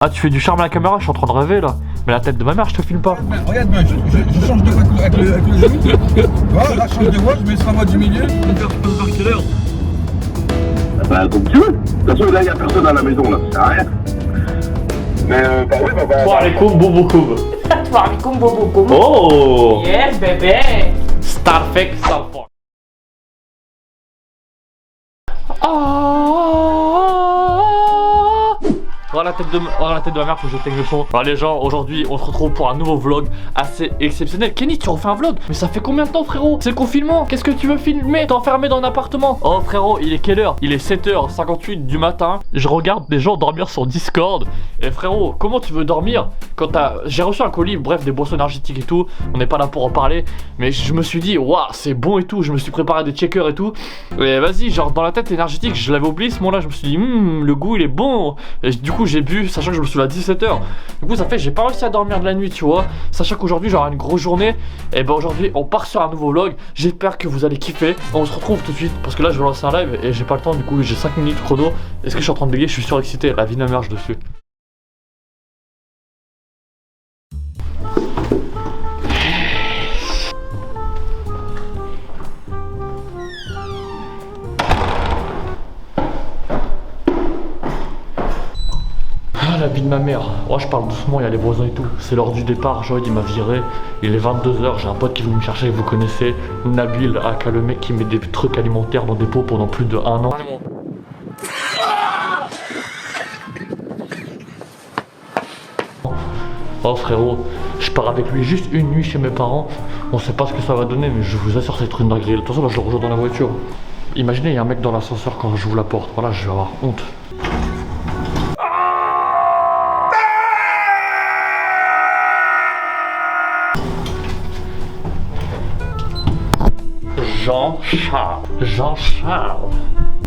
Ah, tu fais du charme à la caméra, je suis en train de rêver là. Mais la tête de ma mère, je te filme pas. Regarde bien, je change de voix avec le genou. Voilà, là, je change de voix, je mets sur la voie du milieu. Tu peux faire quelle heure? Bah, comme tu veux. De toute façon, là, il n'y a personne à la maison, là, ça sert à rien. Mais, bah oui, bah. Waalaikum bouboukoum. Waalaikum bouboukoum. Oh! Yes, bébé. Starfake, Starfake. Oh la tête de ma mère, faut que je teigne le son. Alors les gens, aujourd'hui on se retrouve pour un nouveau vlog assez exceptionnel. Kenny, tu refais un vlog? Mais ça fait combien de temps frérot? C'est le confinement, qu'est-ce que tu veux filmer? T'es enfermé dans un appartement. Oh frérot, il est quelle heure? Il est 7h58 du matin. Je regarde des gens dormir sur Discord. Et frérot, comment tu veux dormir quand t'as... J'ai reçu un colis, bref, des boissons énergétiques et tout. On n'est pas là pour en parler. Mais je me suis dit, waouh, c'est bon et tout. Je me suis préparé des checkers et tout. Et vas-y, genre dans la tête énergétique, je l'avais oublié ce moment-là. Je me suis dit, le goût il est bon. Et du coup, j'ai bu, sachant que je me suis levé à 17h. Du coup, ça fait, j'ai pas réussi à dormir de la nuit, tu vois. Sachant qu'aujourd'hui, j'aurai une grosse journée. Et ben aujourd'hui, on part sur un nouveau vlog. J'espère que vous allez kiffer. On se retrouve tout de suite parce que là, je vais lancer un live et j'ai pas le temps. Du coup, j'ai 5 minutes chrono. Est-ce que je suis en train de bégayer? Je suis surexcité. La vie de ma mère, je dessus. La vie de ma mère. Oh, je parle doucement, il y a les voisins et tout. C'est l'heure du départ. Joël il m'a viré. Il est 22h. J'ai un pote qui est venu me chercher. Vous connaissez Nabil, aka le mec qui met des trucs alimentaires dans des pots pendant plus de 1 an. Oh frérot, je pars avec lui juste une nuit chez mes parents. On sait pas ce que ça va donner, mais je vous assure, c'est être une dinguerie. De toute façon, là, je le rejoins dans la voiture. Imaginez, il y a un mec dans l'ascenseur quand j'ouvre la porte. Voilà, je vais avoir honte. Jean-Charles.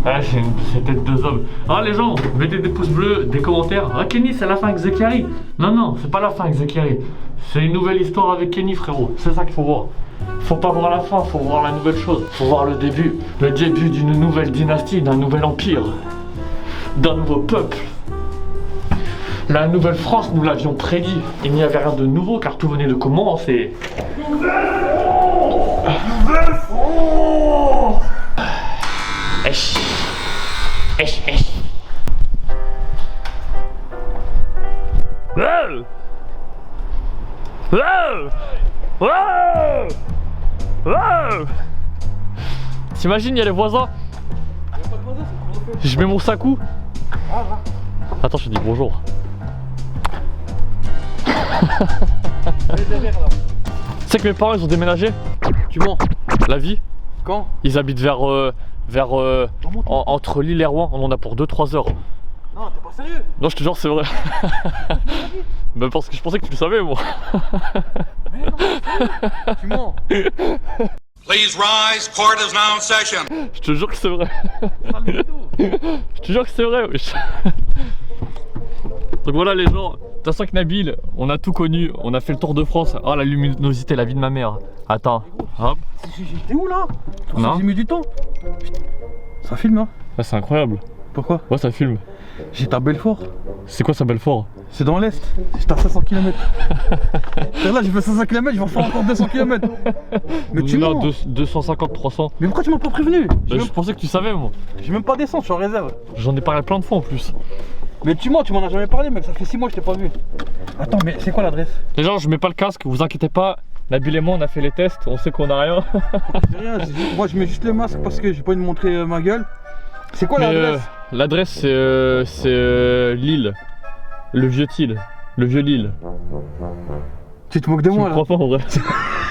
Ah, c'est tête deux hommes. Ah les gens, mettez des pouces bleus, des commentaires. Ah Kenny, c'est la fin avec Zekari. Non, c'est pas la fin avec Zekari. C'est une nouvelle histoire avec Kenny frérot. C'est ça qu'il faut voir. Faut pas voir la fin, faut voir la nouvelle chose. Faut voir le début. Le début d'une nouvelle dynastie, d'un nouvel empire. D'un nouveau peuple. La nouvelle France, nous l'avions prédit. Il n'y avait rien de nouveau car tout venait de commencer. Nouvelle France. Esh. Wow. T'imagines, il y a les voisins. Je mets mon sac où? Attends, je te dis bonjour. Tu sais que mes parents ils ont déménagé? Tu mens? La vie? Quand? Ils habitent entre Lille et Rouen. On en a pour 2-3 heures. Non, t'es pas sérieux? Non, je te jure, c'est vrai. Bah parce que je pensais que tu le savais, moi. Mais non, tu mens. Please rise, court is now in session. Je te jure que c'est vrai. Je te jure que c'est vrai, wesh. Donc voilà les gens, de toute façon avec Nabil, on a tout connu, on a fait le tour de France. Oh la luminosité, la vie de ma mère. Attends, hop. T'es où là? Non. J'ai mis du temps. Ça filme hein? Ah, c'est incroyable. Pourquoi? Ouais, ça filme. J'étais à Belfort. C'est quoi ça, Belfort? C'est dans l'Est. J'étais à 500 km. Là j'ai fait 500 km, je vais en faire encore 200 km. Mais tu mens. 250, 300. Mais pourquoi tu m'as pas prévenu? Je pensais que tu savais, moi. J'ai même pas descendu, je suis en réserve. J'en ai parlé plein de fois en plus. Mais tu mens, tu m'en as jamais parlé mec, ça fait 6 mois que je t'ai pas vu. Attends, mais c'est quoi l'adresse? Les gens, je mets pas le casque, vous inquiétez pas. Nabil et moi, on a fait les tests, on sait qu'on a rien. C'est rien, moi je mets juste le masque parce que j'ai pas envie de montrer ma gueule. C'est quoi l'adresse? L'adresse c'est Lille. Le vieux Lille. Le vieux Lille. Tu te moques de moi Tu là? me crois pas en vrai?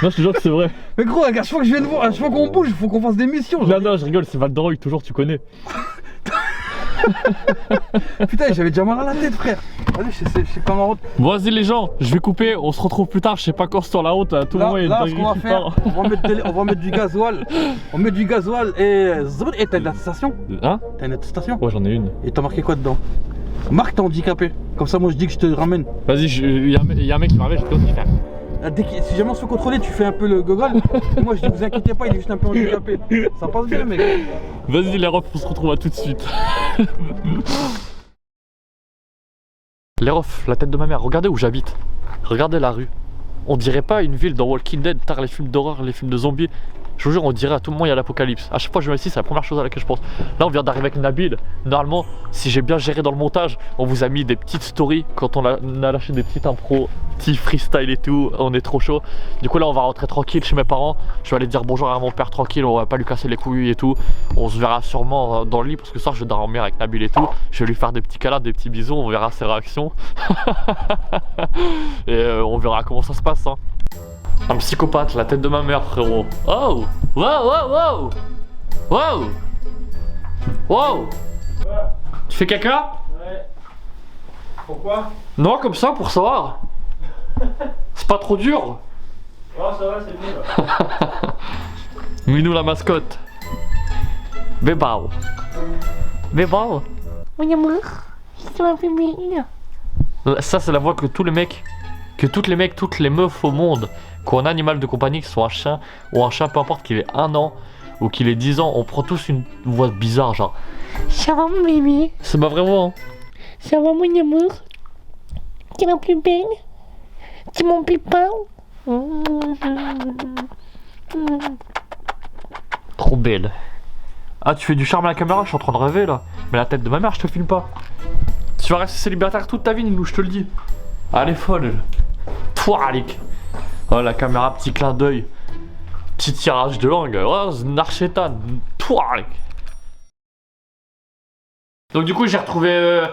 Non, je te jure que c'est vrai. Mais gros, à chaque fois que je viens de voir, à chaque fois qu'on bouge, il faut qu'on fasse des missions. Non, je rigole, c'est Val d'Oreuil, toujours, tu connais. Putain, j'avais déjà mal à la tête, frère. Vas-y, je sais pas ma route. Bon, vas-y, les gens, je vais couper. On se retrouve plus tard. Je sais pas quand sur la route. Tout le monde est là, ce qu'on va faire, on va mettre du gasoil. On met du gasoil et t'as une attestation? Hein? T'as une attestation? Ouais, j'en ai une. Et t'as marqué quoi dedans? Marque t'es handicapé. Comme ça, moi je dis que je te ramène. Vas-y, il y a un mec qui m'arrive, je te dis faire. Si jamais on se fait contrôler, tu fais un peu le gogol. Et moi je dis, vous inquiétez pas, il est juste un peu handicapé. Ça passe bien, mec. Vas-y, les refs, on se retrouve à tout de suite. Les refs, la tête de ma mère, regardez où j'habite. Regardez la rue. On dirait pas une ville dans Walking Dead, tard les films d'horreur, les films de zombies. Je vous jure, on dirait à tout moment il y a l'apocalypse. À chaque fois que je viens ici, c'est la première chose à laquelle je pense. Là, on vient d'arriver avec Nabil. Normalement, si j'ai bien géré dans le montage, on vous a mis des petites stories quand on a lâché des petites impros, petits freestyle et tout. On est trop chaud. Du coup, là, on va rentrer tranquille chez mes parents. Je vais aller dire bonjour à mon père tranquille. On va pas lui casser les couilles et tout. On se verra sûrement dans le lit parce que ça, je vais dormir avec Nabil et tout. Je vais lui faire des petits câlins, des petits bisous. On verra ses réactions. Et on verra comment ça se passe. Hein. Un psychopathe, la tête de ma mère, frérot. Oh! Wow, wow, wow! Wow! Wow! Tu fais caca? Ouais. Pourquoi? Non, comme ça, pour savoir. C'est pas trop dur. Oh, ça va, c'est mieux là. Minou la mascotte. Bébao. Bébao. Mon amour, c'est ma bébé. Ça, c'est la voix que tous les mecs, toutes les meufs au monde qui ont un animal de compagnie, que ce soit un chien ou un chat, peu importe qu'il ait 1 an ou qu'il ait 10 ans, on prend tous une voix bizarre, genre. Ça va mon bébé? C'est ma vraie voix, hein. Ça va mon amour? T'es la plus belle? T'es mon pépin? Trop belle. Ah, tu fais du charme à la caméra, je suis en train de rêver là. Mais la tête de ma mère, je te filme pas. Tu vas rester célibataire toute ta vie, Ninou, je te le dis. Elle est folle. Touarlik. Oh, la caméra, petit clin d'œil. Petit tirage de langue. Oh, Narchetan. Touarlik. Donc du coup j'ai retrouvé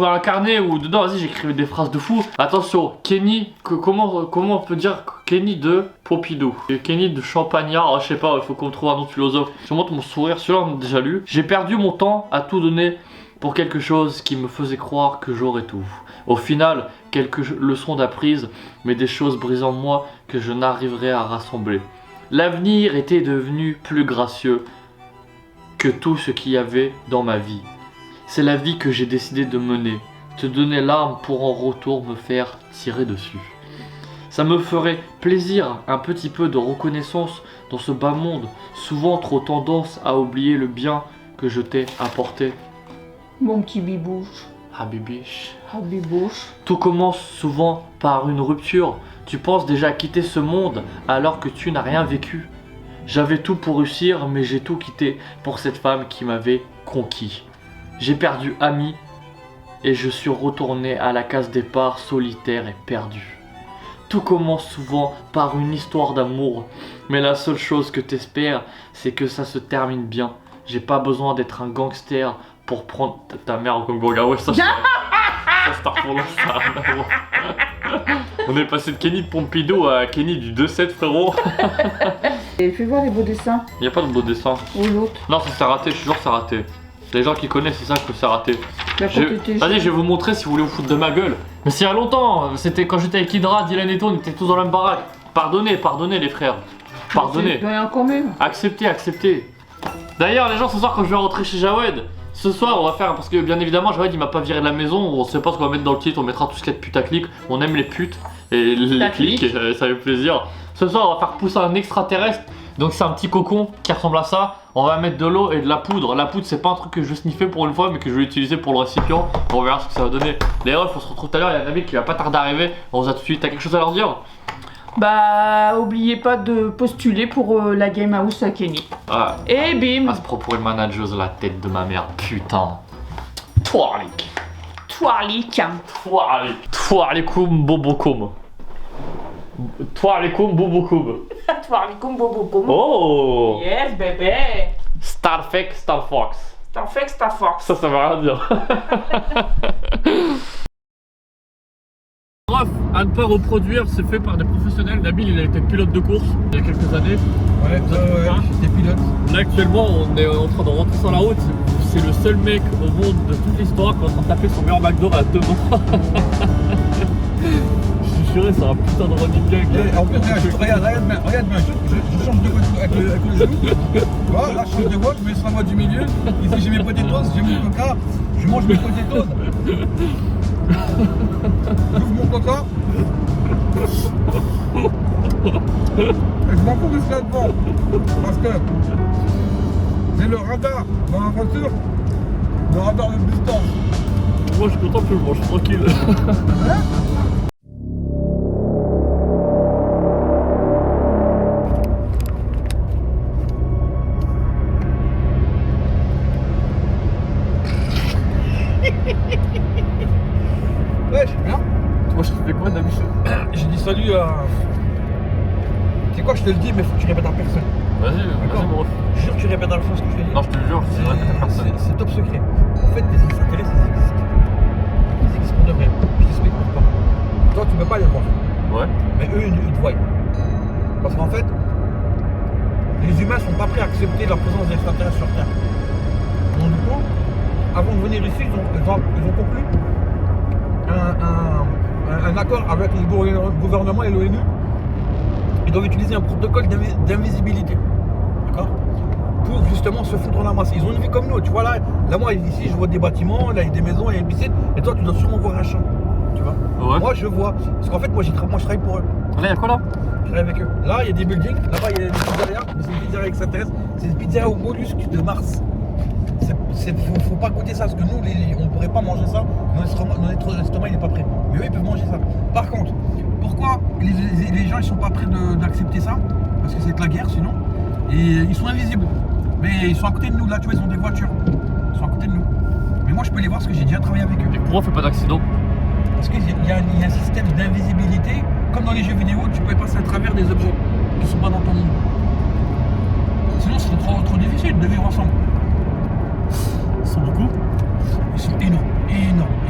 un carnet où dedans vas-y j'écrivais des phrases de fou. Attention, Kenny, comment on peut dire Kenny de Pompidou et Kenny de Champagnard, oh, je sais pas, il faut qu'on trouve un autre philosophe. Je te montre mon sourire, celui-là on a déjà lu. J'ai perdu mon temps à tout donner pour quelque chose qui me faisait croire que j'aurais tout. Au final, quelques leçons d'apprise, mais des choses brisant de moi que je n'arriverais à rassembler. L'avenir était devenu plus gracieux que tout ce qu'il y avait dans ma vie. C'est la vie que j'ai décidé de mener, te donner l'arme pour en retour me faire tirer dessus. Ça me ferait plaisir, un petit peu de reconnaissance dans ce bas monde, souvent trop tendance à oublier le bien que je t'ai apporté. Mon petit bibouche. Habibiche. Habibouche. Tout commence souvent par une rupture. Tu penses déjà quitter ce monde alors que tu n'as rien vécu. J'avais tout pour réussir, mais j'ai tout quitté pour cette femme qui m'avait conquis. J'ai perdu ami et je suis retourné à la case départ solitaire et perdu. Tout commence souvent par une histoire d'amour, mais la seule chose que t'espères, c'est que ça se termine bien. J'ai pas besoin d'être un gangster pour prendre ta mère en Congo. Ouais, ça On est passé de Kenny de Pompidou à Kenny du 2-7, frérot. Et fais voir les beaux dessins. Y a pas de beau dessin. Ou l'autre. Non, ça s'est raté, je suis sûr que c'est raté. Les gens qui connaissent, c'est ça que c'est raté. Vas-y, je vais vous montrer si vous voulez vous foutre de ma gueule. Mais c'est il y a longtemps, c'était quand j'étais avec Hydra, Dylan et tout, on était tous dans la même baraque. Pardonnez les frères. Pardonnez. Il y en a quand même. Acceptez. D'ailleurs, les gens, ce soir, quand je vais rentrer chez Jawed, ce soir, on va faire, parce que bien évidemment, Jawed il m'a pas viré de la maison, on sait pas ce qu'on va mettre dans le titre, on mettra tout ce qu'il y a de putaclic. On aime les putes et les clics, et ça fait plaisir. Ce soir, on va faire pousser un extraterrestre. Donc c'est un petit cocon qui ressemble à ça. On va mettre de l'eau et de la poudre. La poudre c'est pas un truc que je vais sniffer pour une fois, mais que je vais utiliser pour le récipient. On verra ce que ça va donner. Les refs, on se retrouve tout à l'heure. Il y a Nabil qui va pas tarder d'arriver. On vous a tout de suite. T'as quelque chose à leur dire? Bah, oubliez pas de postuler pour la Game House à Kenny. Ah. Et bim. À ce propos, le manageuse, la tête de ma mère. Putain. Toirlik. Toirlikum bobokum. Toirlikum bobokum. Toirlikum bobokum. Oh. Yes, bébé. Starfake, Starfox. Starfake, Starfox. Ça veut rien dire. Bref, à ne pas reproduire, c'est fait par des professionnels. Nabil, il a été pilote de course il y a quelques années. Ouais, j'étais pilote. Là, actuellement, on est en train de rentrer sur la route. C'est le seul mec au monde de toute l'histoire qui est en train de taper son meilleur McDo à 2 ans. Je suis juré, c'est un putain de running gag. En plus, regarde, je change de voie avec le genou. Voilà, là, je change de voie, je mets sur la voie du milieu. Ici, j'ai mes potatoes, j'ai mon coca, je mange mes potatoes. J'ouvre mon coca. Et je m'en fous de ce là devant. Parce que j'ai le radar dans la voiture, le radar de distance. Moi, je suis content que je mange tranquille. Ouais, je suis bien. Moi, je fais quoi d'habitude? J'ai dit salut à... C'est quoi, je te le dis, mais faut que tu répètes à personne. Vas-y, mon ref. Je jure que tu répètes à la fois ce que je te dis. Non, je te jure, je te répète à personne. C'est top secret. En fait, les extraterrestres, ils existent. Ils existent pour de vrai. Je t'explique pourquoi. Toi, tu peux pas les voir. Ouais. Mais eux, ils te voient. Parce qu'en fait, les humains sont pas prêts à accepter la présence d'extraterrestres sur Terre. Donc du coup, avant de venir ici, ils ont conclu un accord avec le gouvernement et l'ONU. Ils doivent utiliser un protocole d'invisibilité. D'accord? Pour justement se foutre dans la masse. Ils ont une vie comme nous. Tu vois là moi ici je vois des bâtiments, là il y a des maisons, il y a une piscine. Et toi tu dois sûrement voir un champ. Tu vois? Ouais. Moi je vois. Parce qu'en fait moi je travaille pour eux. Là, y'a quoi là? Je travaille avec eux. Là il y a des buildings, là-bas il y a des pizzerias. Mais c'est des pizzerias extraterrestres. C'est des pizzerias aux mollusques de Mars. Faut pas goûter ça parce que nous on pourrait pas manger ça. Notre estomac il est pas prêt. Mais eux ils peuvent manger ça. Par contre, pourquoi les gens ils sont pas prêts d'accepter ça? Parce que c'est la guerre sinon. Et ils sont invisibles. Mais ils sont à côté de nous, là tu vois, ils ont des voitures. Ils sont à côté de nous. Mais moi je peux les voir parce que j'ai déjà travaillé avec eux. Et pourquoi on fait pas d'accident? Parce qu'il y a un système d'invisibilité. Comme dans les jeux vidéo, tu peux passer à travers des objets qui sont pas dans ton monde. Sinon c'est trop difficile de vivre ensemble. Ils sont beaucoup? Ils sont énormes.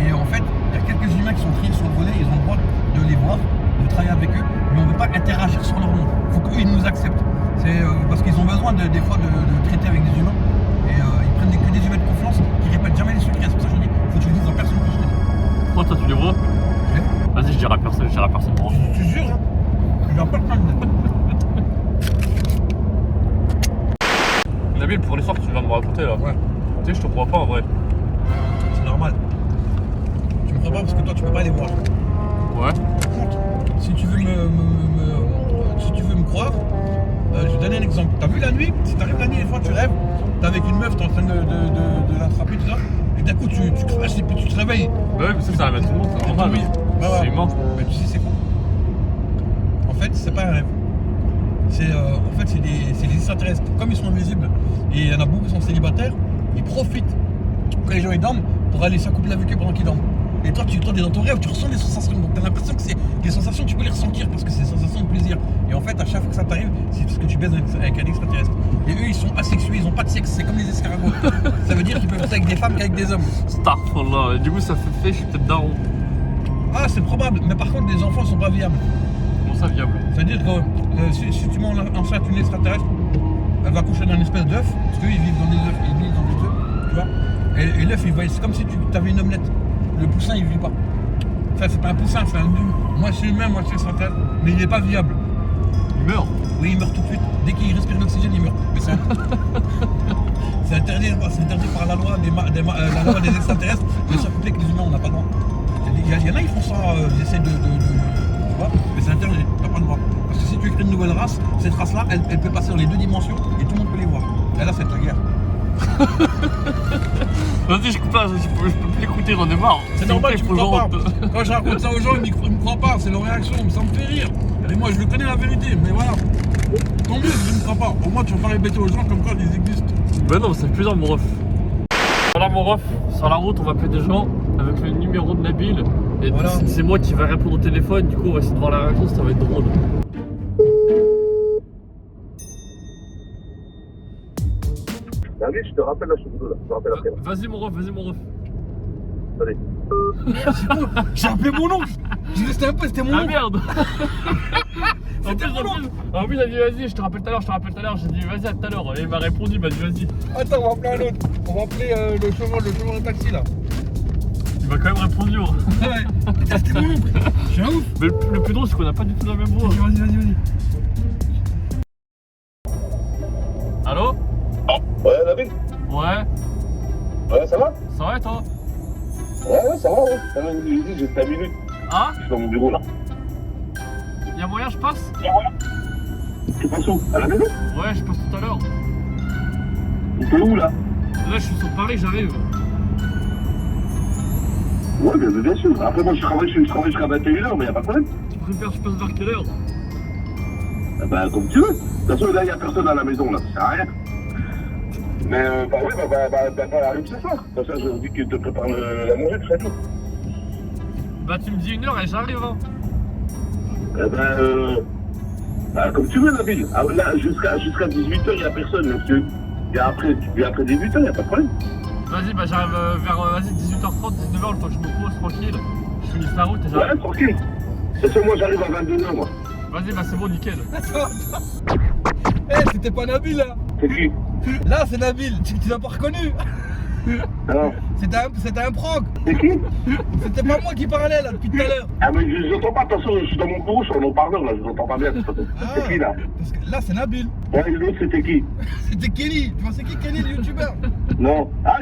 Et en fait, il y a quelques humains qui sont triés sur le volet, ils ont le droit de les voir, de travailler avec eux, mais on ne veut pas interagir sur leur monde. Il faut qu'eux ils nous acceptent. C'est parce qu'ils ont besoin des fois de traiter avec des humains. Et ils prennent que des humains de confiance qui répètent jamais les secrets. C'est pour ça que je dis, il faut que tu le dises à personne que je te dis. Pourquoi toi tu les vois? Vas-y, je dirai à personne, moi. Je te jure, hein. Je vais en pas le prendre. Nabil, pour l'histoire que tu viens de me raconter là. Ouais. Tu sais, je te crois pas en vrai. C'est normal. Tu me crois pas parce que toi tu peux pas les voir. Ouais. Par contre, si tu veux me croire, je vais te donner un exemple. T'as vu la nuit? Si t'arrives la nuit, des fois tu rêves, t'es avec une meuf, t'es en train de l'attraper, tout ça, et d'un coup tu crashes et puis tu te réveilles. Ouais, mais ça arrive à tout le monde, c'est normal. Oui. Bah, C'est humain. Mais tu sais c'est quoi? En fait, c'est pas un rêve. En fait, c'est des extraterrestres. Comme ils sont invisibles et il y en a beaucoup qui sont célibataires, ils profitent quand les gens ils dorment pour aller s'accoupler avec eux pendant qu'ils dorment. Et toi, tu es dans ton rêve, tu ressens des sensations. Donc tu as l'impression que c'est des sensations, tu peux les ressentir parce que c'est des sensations de plaisir. Et en fait, à chaque fois que ça t'arrive, c'est parce que tu baises avec un extraterrestre. Et eux, ils sont asexués, ils ont pas de sexe, c'est comme les escargots. Ça veut dire qu'ils peuvent être avec des femmes qu'avec des hommes. Starfallah. Et du coup, ça fait, je suis peut-être daron. Ah, c'est probable, mais par contre, les enfants sont pas viables. Comment ça, viable? C'est-à-dire que si tu mets enceinte une extraterrestre, elle va coucher dans une espèce d'œuf, parce qu'eux ils vivent dans des œufs, ils vivent dans des œufs, tu vois. Et l'œuf, c'est comme si tu avais une omelette. Le poussin, il vit pas. Enfin, c'est pas un poussin, c'est un moitié humain, moitié extraterrestre, mais il n'est pas viable. Il meurt? Oui, il meurt tout de suite. Dès qu'il respire l'oxygène, il meurt. Mais c'est interdit par la loi la loi des extraterrestres de s'accoupler avec les humains, on n'a pas le droit. Il y en a, ils font ça, ils essaient de tu vois, mais c'est interdit, t'as pas le droit. Parce que si tu crées une nouvelle race, cette race-là, elle peut passer dans les deux dimensions et tout le monde peut les voir. Et là, c'est la guerre. Vas-y, je coupe là, je peux plus l'écouter, j'en ai marre. C'est normal, tu me crois pas. Quand je raconte ça aux gens, ils me croient pas, c'est leur réaction, ça me fait rire. Et moi, je le connais la vérité, mais voilà. Tant mieux si je ne crois pas. Au moins, tu vas pas répéter aux gens comme quoi ils existent. Ben non, ça fait plaisir, mon ref. Voilà, mon ref, sur la route, on va appeler des gens avec le numéro de Nabil. Et voilà. C'est moi qui vais répondre au téléphone, du coup, on va essayer de voir la réponse, ça va être drôle. David, je te rappelle là, je suis là. Je te rappelle après. Vas-y, mon ref, Allez. J'ai appelé mon oncle. J'ai resté un peu, c'était mon Ah oncle. merde. C'était mon oncle. En plus, il a dit vas-y, je te rappelle tout à l'heure, j'ai dit vas-y à tout à l'heure. Et il m'a répondu, il m'a dit vas-y. Attends, on va appeler un autre. On va appeler le chauffeur de taxi là. Il m'a quand même répondu. Ouais. Putain, c'était mon oncle. Je suis un ouf. Mais le plus drôle, c'est qu'on n'a pas du tout la même voix. Vas-y. Allô? Ouais, David? Ouais, Ouais, ça va? ça va et toi? Ouais, ça va, ouais. Ça va, j'ai 5 minutes. Ah? Je suis dans mon bureau là. Y'a moyen, je passe? Tu passes où? À la maison? Ouais, je passe tout à l'heure. T'es où là? Là, je suis sur Paris, j'arrive. Ouais, bien sûr. Après, moi, je travaille jusqu'à 21h, mais y a pas de problème. Tu préfères je passe vers quelle heure? Bah, comme tu veux. De toute façon, là, y a personne à la maison, là, ça sert à rien. Mais, bah, oui, arrive ce soir. Comme ça, je dis qu'il te prépare la manger, tout ça, tout. Bah, tu me dis 1h et j'arrive, hein. Bah, comme tu veux, Nabil. Ah, là, jusqu'à 18h, y a personne, monsieur. Et après 18h, y a pas de problème. Vas-y, bah, j'arrive vers 18h30, 19h, le temps que je me pose, tranquille. Je finis la route et j'arrive. Ouais, tranquille. C'est ça, moi, j'arrive à 22h, moi. Vas-y, bah, c'est bon, nickel. Eh, c'était pas Nabil là. C'est qui? Là, c'est Nabil. Tu l'as pas reconnu. Alors, C'était un prank. c'est qui? C'était pas moi qui parlais là depuis tout à l'heure. Ah, mais je n'entends pas, de toute façon, je suis dans mon bureau, sur mon parleur, là, je vous entends pas bien, de toute façon. C'est qui, là? Parce que là, c'est Nabil. Ouais, et l'autre, c'était qui? C'était Kenny. Tu vois, c'est qui Kenny, le youtubeur? Non. Ah,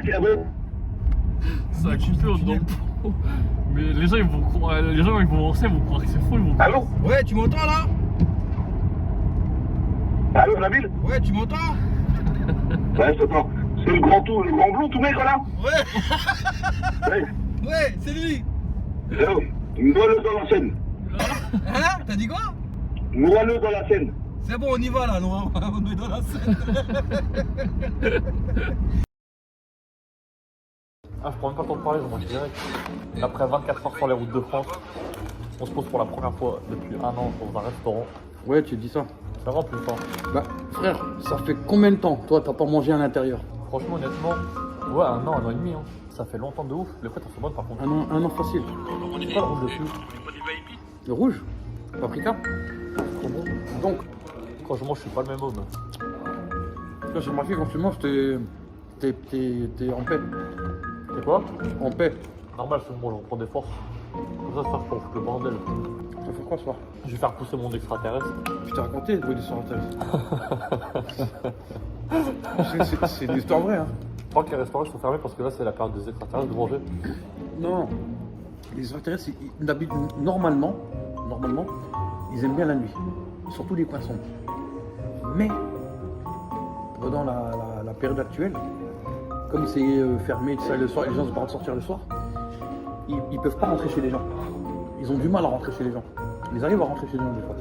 Ça a coupé au dedans. Mais les gens, ils vont croire, les gens, ils vont lancer, ils vont croire que c'est faux, ils vont. Allô? Ouais, tu m'entends là? Allô, Nabil? Ouais, tu m'entends? Ouais, je t'entends. C'est le grand blond, tout maigre, là? Ouais. Ouais. Ouais, c'est lui. Allô? Noie-le dans la scène. Hein? T'as dit quoi? Noie-le dans la scène. C'est bon, on y va là, on est dans la scène. Ah, je prends même pas le temps de parler, je mange direct. Après 24 heures sur les routes de France, on se pose pour la première fois depuis 1 an dans un restaurant. Ouais, tu dis ça. Ça va plus temps. Bah, frère, ça fait combien de temps, toi, t'as pas mangé à l'intérieur? Franchement, honnêtement, ouais, 1 an, 1 an et demi. Hein. Ça fait longtemps de ouf. Les frites, elles sont bonnes par contre. Un an facile. C'est pas le rouge dessus. Le rouge? Paprika? Trop bon. Donc, Quand je mange, je suis pas le même homme. là, j'ai remarqué quand tu manges, t'es en paix. C'est quoi? En paix. Normal, je mange, je reprends des forces. Comme ça, je pour foutre le bordel. Tu vas faire quoi ce soir? Je vais faire pousser mon extraterrestre. Je t'ai raconté le bruit d'histoire intéressante. C'est une histoire vraie, hein. Je crois que les restaurants sont fermés parce que là, c'est la période des extraterrestres de manger. Non. Les extraterrestres, normalement, ils aiment bien la nuit. Surtout les coins sombres. Mais, pendant la période actuelle, comme c'est fermé, tout ça, le soir, les gens ont pas le droit de sortir le soir, ils peuvent pas rentrer chez les gens. Ils ont du mal à rentrer chez les gens. Ils arrivent à rentrer chez les gens des fois.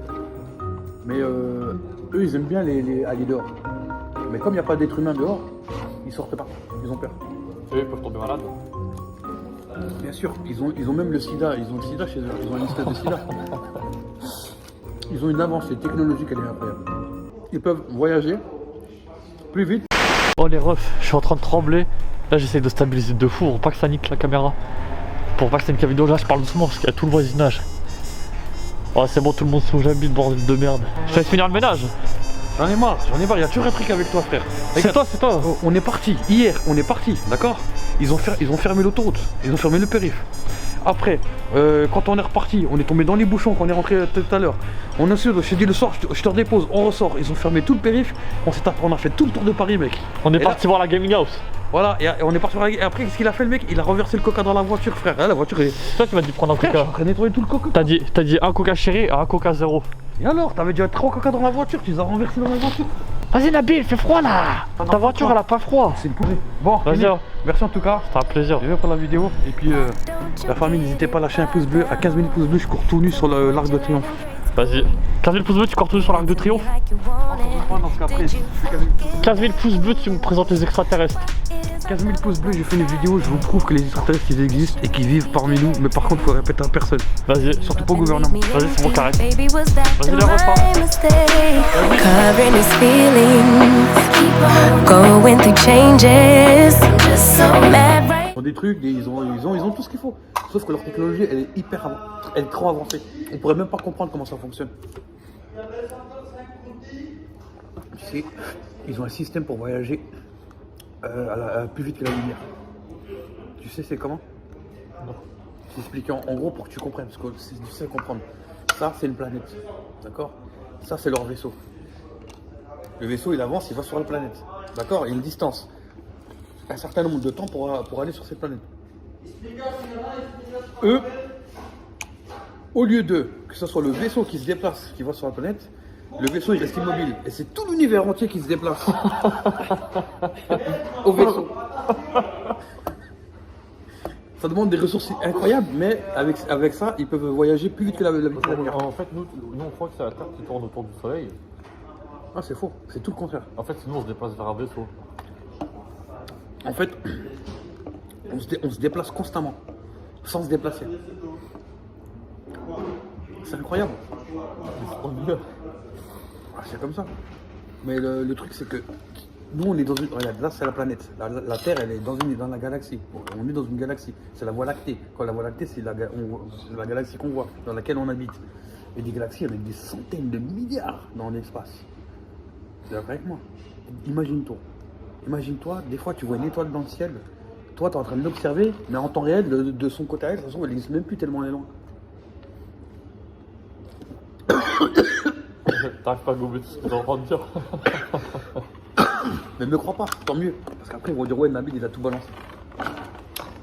Mais eux, ils aiment bien aller dehors. Mais comme il n'y a pas d'être humain dehors, ils sortent pas. Ils ont peur. Tu sais, ils peuvent tomber malades. Bien sûr, ils ont même le sida. Ils ont le sida chez eux. Ils ont une espèce de sida. Ils ont une avancée technologique, elle est incroyable. Ils peuvent voyager plus vite. Oh les refs, je suis en train de trembler. Là, j'essaie de stabiliser de fou pour pas que ça nique la caméra. Pour pas que c'est une vidéo. Là, je parle doucement parce qu'il y a tout le voisinage. Oh, c'est bon, tout le monde sait où j'habite, bordel de merde. Je vais finir le ménage. J'en ai marre, il y a toujours un truc avec toi, frère. C'est toi, c'est toi. Oh, on est parti, hier, on est parti, d'accord? Ils ont fermé l'autoroute, ils ont fermé le périph'. Après, quand on est reparti, on est tombé dans les bouchons quand on est rentré tout à l'heure. On a su, je t'ai dit le soir, je te redépose, on ressort. Ils ont fermé tout le périph', on a fait tout le tour de Paris, mec. On est parti voir la gaming house. Voilà, et on est parti voir. Et après, qu'est-ce qu'il a fait, le mec? Il a renversé le coca dans la voiture, frère. Là, la voiture est. C'est toi qui m'as dit de prendre un Frère, je suis coca. en train de nettoyer tout le coca. T'as dit un coca chéri et un coca zéro. Et alors, t'avais déjà 3 coca dans la voiture, tu les as renversés dans la voiture. Vas-y Nabil, il fait froid là. Ta voiture elle a pas froid. C'est le poulet. Bon, Vas-y, Kenny, hein. merci en tout cas. C'était un plaisir. Je viens pour la vidéo. Et puis, la famille, n'hésitez pas à lâcher un pouce bleu. À 15 000 pouces bleus, je cours tout nu sur l'Arc de Triomphe. Vas-y. 15 000 pouces bleus, tu cours toujours sur l'Arc de Triomphe. 15 000 pouces bleus, tu me présentes les extraterrestres. 15 000 pouces bleus, j'ai fait une vidéo, je vous prouve que les extraterrestres ils existent et qu'ils vivent parmi nous, mais par contre faut répéter à personne, Vas-y. surtout pas au gouvernement. Vas-y, c'est bon, carré. Vas-y les refs. Covering his feelings, going through changes. I'm just so mad right. Ils ont des trucs, ils ont tout ce qu'il faut. Sauf que leur technologie elle est elle est trop avancée. On pourrait même pas comprendre comment ça fonctionne. Tu sais, ils ont un système pour voyager plus vite que la lumière. Tu sais c'est comment? Non. Je t'explique en gros pour que tu comprennes, parce que c'est difficile à comprendre. Ça c'est une planète, d'accord? Ça c'est leur vaisseau. Le vaisseau il avance, il va sur la planète, d'accord? Il y a une distance, un certain nombre de temps pour aller sur cette planète. Eux, au lieu de que ce soit le vaisseau qui se déplace, qui va sur la planète, le vaisseau il reste immobile et c'est tout l'univers entier qui se déplace au vaisseau. Ça demande des ressources incroyables, mais avec ça, ils peuvent voyager plus vite que la vitesse de la lumière. En fait, nous on croit que c'est la Terre qui tourne autour du Soleil. Ah, c'est faux, c'est tout le contraire. En fait, c'est nous on se déplace vers un vaisseau. En fait, on se déplace constamment, sans se déplacer. C'est incroyable. Ah, c'est comme ça. Mais le truc, c'est que nous, on est dans une... Regarde, là, c'est la planète. La Terre, elle est dans la galaxie. On est dans une galaxie. C'est la Voie lactée. Quand la Voie lactée, c'est la galaxie qu'on voit, dans laquelle on habite. Et des galaxies avec des centaines de milliards dans l'espace. C'est vrai avec moi. Imagine-toi. Imagine-toi, des fois, tu vois une étoile dans le ciel. Toi, tu es en train de l'observer, mais en temps réel, de son côté à elle, de toute façon, elle n'existe même plus tellement elle est loin. T'arrives pas à gober tout ce que t'es en train de dire. Mais ne me crois pas, tant mieux. Parce qu'après, ils vont dire, ouais, Nabil, il a tout balancé.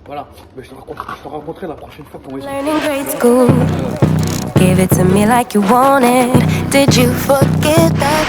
Voilà, mais je te raconterai la prochaine fois comment ils sont. Learning grade school. Give it to me like you want it. Did you forget that?